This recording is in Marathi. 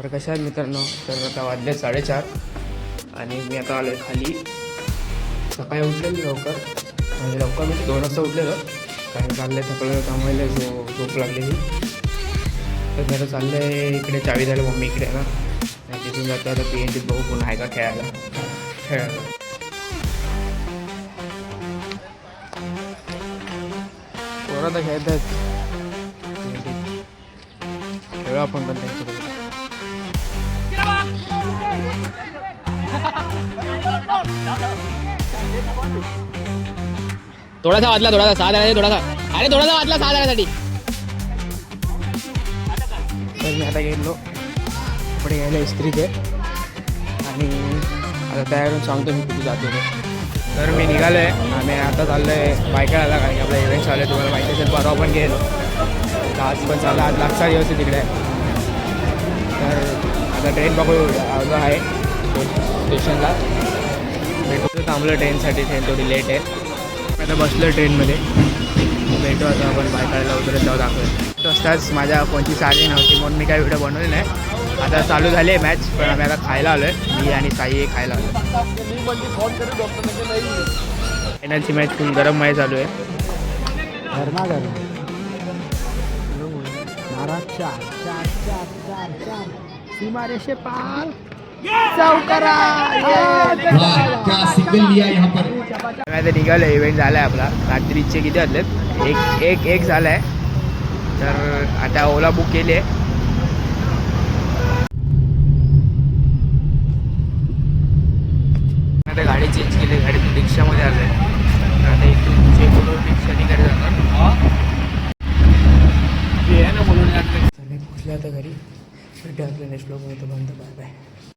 तर कशा आहेत मित्रांनो, तर आता वाजले 4:30 आणि मी आता आलो आहे खाली. सकाळी उठलेली लवकर, म्हणजे लवकर मी 2 वाजता उठलेलो, कारण चाललं थकलं कामायला झोप लागलेली. तर मी आता चाललं आहे इकडे, चावी झालं मम्मी इकडे ना, आणि तिथून जातो आता PNT बघू कोण आहे का खेळायला. पोरं तर खेळत आहेत, खेळू आपण पण त्यांच्याकडे. थोडासा वाजला, थोडासा 6 जाण्यासाठी, थोडासा वाजला 6 जाण्यासाठी. तर मी आता गेलो कपडे घ्यायला इस्त्रीचे, आणि आता तयारून सांगतो मी कुठे जातो ते. तर मी निघालो आहे, आम्ही आता चाललो आहे बायकाला, कारण की आपला इव्हेंट चालू आहे, तुम्हाला माहिती असेल. परवा पण गेलो, आज पण चालला, आज लागचा दिवस आहे तिकडे. तर आता ट्रेन बघू आलो आहे स्टेशनला, भेटू थांबलो ट्रेनसाठी. ट्रेन थोडी लेट आहे, आता बसलो ट्रेनमध्ये. भेटू आता आपण बायकाला उतरत जाऊ दाखवतो. असताच माझ्या फोनची चार्जिंग नव्हती म्हणून मी काही व्हिडिओ बनवले नाही. आता चालू झाली आहे मॅच, पण आम्ही आता खायला आलो आहे, मी आणि साई खायला आलो. फायनलची मॅच फुल गरम मॅच चालू आहे. सीमारेषे पार आता निघालो. इव्हेंट झाला आहे आपला, रात्रीचे किती वाजलेत, एक झाला आहे. तर आता ओला बुक केली आहे. आता गाडी चेंज केली, गाडी रिक्षामध्ये आलं आहे. आता इथून चेकवरून रिक्षा तिकडे जाणार ना, बोलून पोचले आता घरी. भेटू आपल्या नेक्स्ट ब्लॉगमध्ये. तो बंद, बाय बाय.